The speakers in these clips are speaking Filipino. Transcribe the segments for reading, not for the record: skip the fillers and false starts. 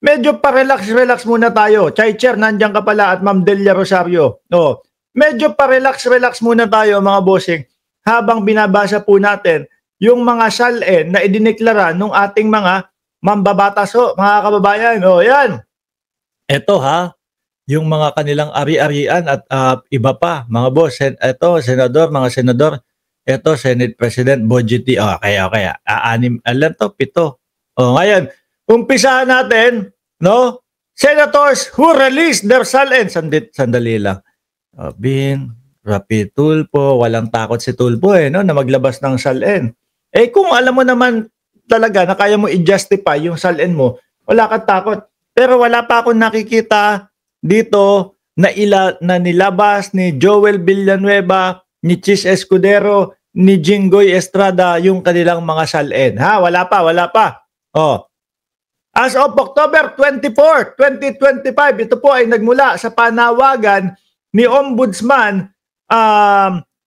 medyo pa-relax-relax muna tayo. Chai-Chair, nandiyan ka pala at Ma'am Delia Rosario. Oh, medyo pa-relax-relax muna tayo mga bossing habang binabasa po natin yung mga salin na idineklara ng ating mga mambabatas mga kababayan. Oh, yan. Ito yung mga kanilang ari-arian at iba pa, mga boss. Ito, senador, mga senador. Ito, Senate President Bogie T. Okay. Alam to, 7. Ngayon, umpisahan natin, no? Senators who released their salin. Sandali lang. Bin, Rapi Tulfo, walang takot si Tulfo no, na maglabas ng salin. Kung alam mo naman talaga na kaya mo i-justify yung salin mo, wala kang takot. Pero wala pa akong nakikita dito na nilabas ni Joel Villanueva, ni Chis Escudero, ni Jinggoy Estrada yung kanilang mga salin. Wala pa. As of October 24, 2025, ito po ay nagmula sa panawagan ni Ombudsman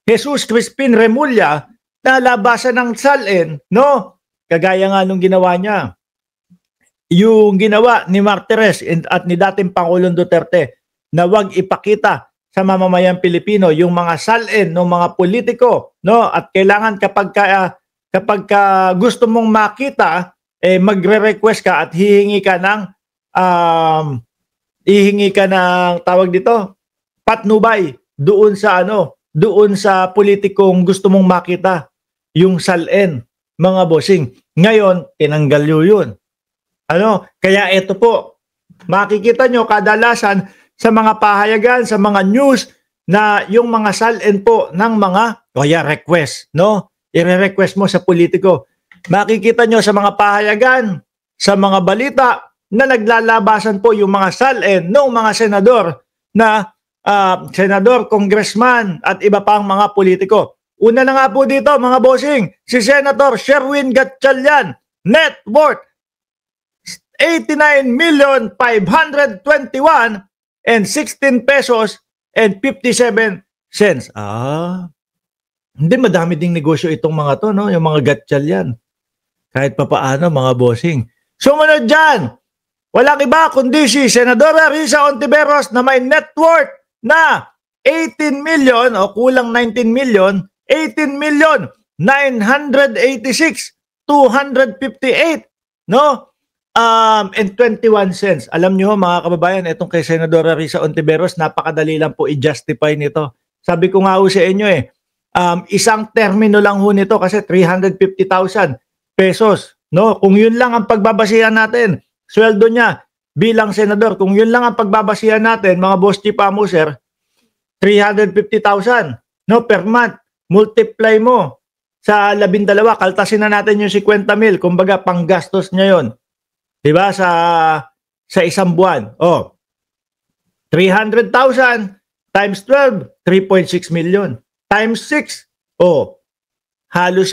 Jesus Crispin Remulla na labasan ng salin, no? Kagaya nga nung ginawa niya. Yung ginawa ni Martires at ni dating Pangulong Duterte na wag ipakita sa mamamayang Pilipino yung mga salin ng mga politiko, no? At kailangan kapag gusto mong makita, magre-request ka at hihingi ka ng tawag dito, patnubay doon sa politikong gusto mong makita yung salin, mga bossing. Ngayon, tinanggal yun. Kaya ito po, makikita nyo kadalasan sa mga pahayagan, sa mga news na yung mga salin po ng mga request, no? I-request mo sa politiko. Makikita nyo sa mga pahayagan, sa mga balita na naglalabasan po yung mga salin ng mga senador na senador, congressman at iba pang mga politiko. Una na nga po dito mga bossing, si Senator Sherwin Gatchalian, net worth 89,521 and 16 pesos and 57 cents. Hindi, madami ding negosyo itong mga to, no? Yung mga Gatchalian. Kahit papaano, mga bossing. Sumunod dyan, walang iba kundi si Senadora Risa Hontiveros na may net worth na 18 million o kulang 19 million, 18,986,258, no? And 21 cents. Alam niyo mga kababayan, itong kay Senadora Risa Hontiveros, napakadali lang po i-justify nito. Sabi ko nga sa inyo isang termino lang ho nito kasi 350,000 pesos, no? Kung yun lang ang pagbabasihan natin, sweldo niya bilang senador, kung yun lang ang pagbabasihan natin, mga boss chief sir, 350,000, no, per month. Multiply mo sa 12, kaltasin na natin yung 50,000, kumbaga panggastos niya yun. Diba? Sa isang buwan. 300,000 times 12, 3.6 million. Times 6, halos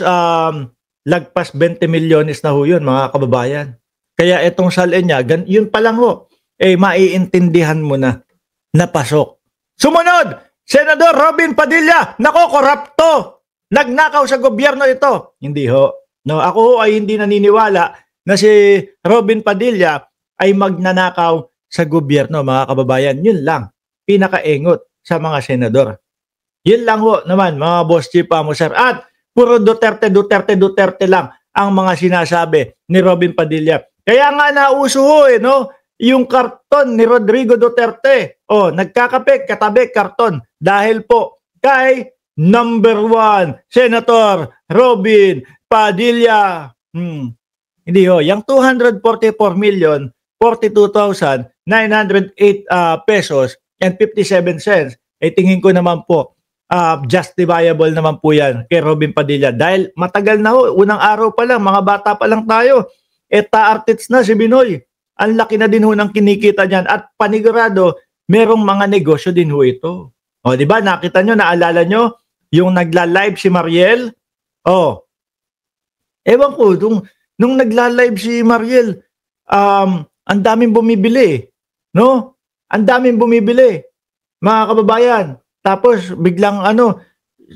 lagpas 20 milyones na ho yun, mga kababayan. Kaya itong salin niya, yun pa lang ho, maiintindihan mo na pasok. Sumunod, Senador Robin Padilla, nako, korapto. Nagnakaw sa gobyerno ito. Hindi ho. No, ako ho ay hindi naniniwala na si Robin Padilla ay magnanakaw sa gobyerno, mga kababayan. Yun lang, pinakaengot sa mga senador. Yun lang ho naman, mga boss chief sir. At puro Duterte lang ang mga sinasabi ni Robin Padilla. Kaya nga nauso ho no? Yung karton ni Rodrigo Duterte. Nagkakape, katabi, karton. Dahil po kay number 1, Senator Robin Padilla. Hindi ho, yung 244,042,908 pesos and 57 cents, tingin ko naman po, justifiable naman po yan kay Robin Padilla. Dahil matagal na ho, unang araw pa lang, mga bata pa lang tayo, artist na si Binoy. Ang laki na din ho ng kinikita niyan at panigurado, merong mga negosyo din ho ito. Di ba? Nakita nyo, naalala nyo, yung nagla-live si Mariel? Ewan ko, nung nagla-live si Mariel, ang daming bumibili. No? Ang daming bumibili. Mga kababayan. Tapos, biglang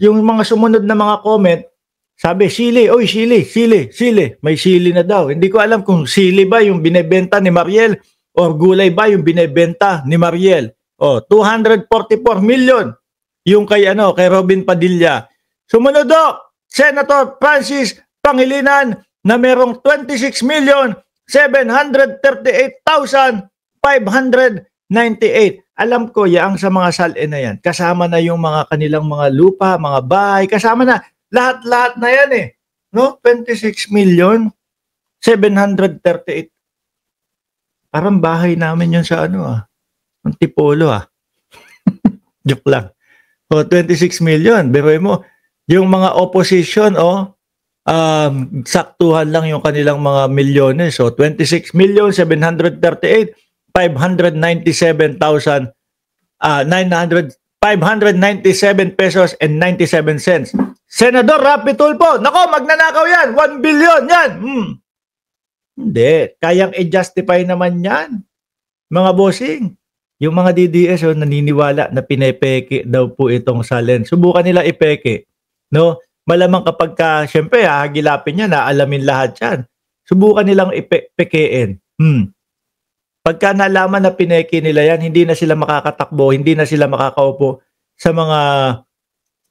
yung mga sumunod na mga comment, sabi, sili, sili. May sili na daw. Hindi ko alam kung sili ba yung binebenta ni Mariel or gulay ba yung binebenta ni Mariel? 244 million yung kay Robin Padilla. Sumunod Senator Francis Pangilinan na merong 26,738,598. Alam ko yang sa mga SALN na yan. Kasama na yung mga kanilang mga lupa, mga bahay, kasama na lahat-lahat na yan eh. No? 26,738. Parang bahay namin yun sa Antipolo Joke lang. 26 million. Biruin mo, yung mga opposition, saktuhan lang yung kanilang mga milyones. So, 26,738,597 pesos and 97 cents. Senador Rapi Tulfo, nako, magnanakaw yan. 1 billion yan. Hindi. Kayang i-justify naman yan. Mga bossing. Yung mga DDS naniniwala na pinepeke daw po itong SALN. Subukan nila ipeke. No? Malamang kapag syempre, hagilapin niya na alamin lahat yan. Subukan nilang ipekein. Pagka nalaman na pineke nila yan, hindi na sila makakatakbo, hindi na sila makakaupo sa mga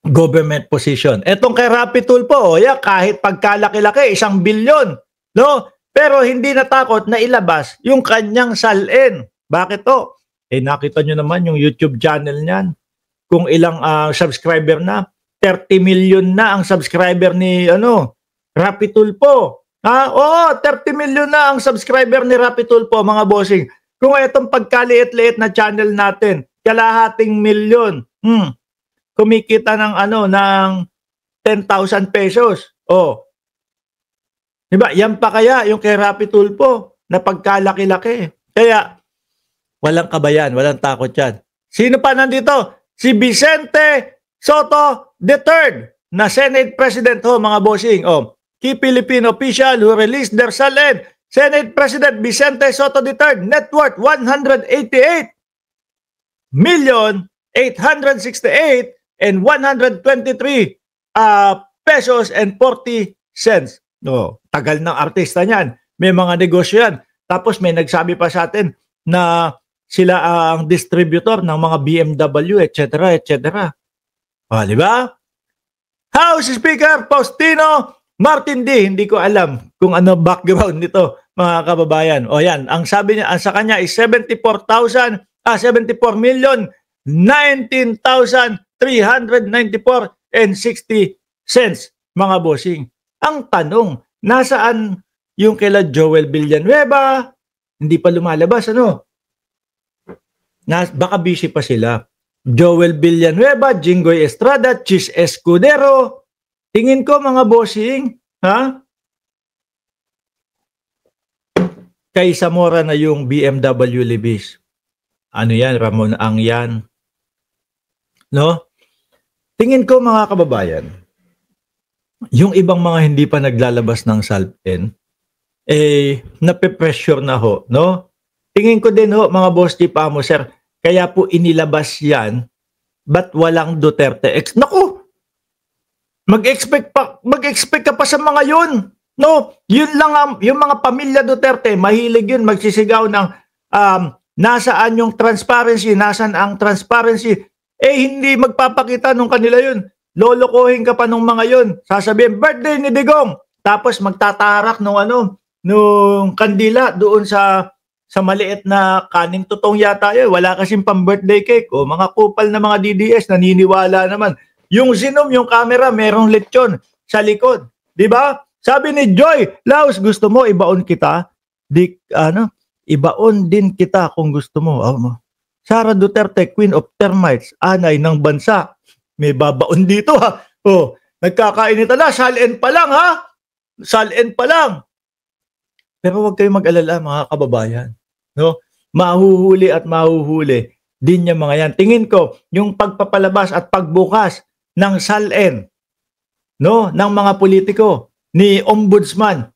government position. Etong kay Rapi Tulfo, kahit pagkalaki-laki, 1 bilyon. No? Pero hindi natakot na ilabas yung kanyang SALN. Bakit to? Nakita nyo naman yung YouTube channel niyan. Kung ilang subscriber na. 30 million na ang subscriber ni Rapi Tulfo. 30 million na ang subscriber ni Rapi Tulfo, mga bossing. Kung itong pagkaliit-liit na channel natin, kalahating milyon. Kumikita ng ng 10,000 pesos. Diba? Yan pa kaya yung kay Rapi Tulfo na pagkalaki-laki. Kaya walang kabayan, walang takot yan. Sino pa nandito? Si Vicente Soto III na Senate President mga bossing. Key Philippine official who released their SALN. Senate President Vicente Soto III, net worth 188,868 and 123 pesos and 40 cents. Tagal ng artista niyan. May mga negosyo yan. Tapos may nagsabi pa sa atin na sila ang distributor ng mga BMW, etc., etc. Di ba? House Speaker Faustino Martin D. Hindi ko alam kung ano background nito, mga kababayan. Yan. Ang sabi niya, sa kanya is 74,19,394 and 60 cents, mga bossing. Ang tanong, nasaan yung kila Joel Villanueva? Hindi pa lumalabas, baka busy pa sila. Joel Villanueva, Jinggoy Estrada, Chis Escudero. Tingin ko, mga bossing, kay Zamora na yung BMW Libis. Ano yan? Ramon Ang yan. No? Tingin ko, mga kababayan, yung ibang mga hindi pa naglalabas ng SALN, nape-pressure na no? Tingin ko din mga boss Chief Amo, sir, kaya po inilabas yan, ba't walang Duterte? Naku! Mag-expect ka pa sa mga yun. No? Yun lang yung mga pamilya Duterte, mahilig yun, magsisigaw ng nasaan yung transparency, nasaan ang transparency. Hindi magpapakita nung kanila yun. Lolokohin ka pa nung mga yun. Sasabihin, birthday ni Digong. Tapos magtatarak nung kandila doon sa maliit na kaning tutong yata yun. Wala kasing pang-birthday cake. Mga kupal na mga DDS, naniniwala naman. Yung Zinom, yung camera, merong lechon sa likod. Diba? Sabi ni Joy Laos, gusto mo, ibaon kita? Ibaon din kita kung gusto mo. Sara Duterte, Queen of Termites, anay ng bansa. May babaon dito nagkakainita na, SALN pa lang SALN pa lang. Pero huwag kayong mag-alala, mga kababayan. No? Mahuhuli at mahuhuli din yung mga yan. Tingin ko, yung pagpapalabas at pagbukas ng SALN, ng mga politiko, ni Ombudsman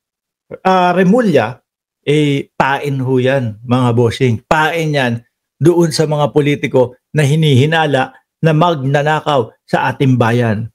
Remulla, pain ho yan, mga bossing. Pain yan doon sa mga politiko na hinihinala na magnanakaw sa ating bayan.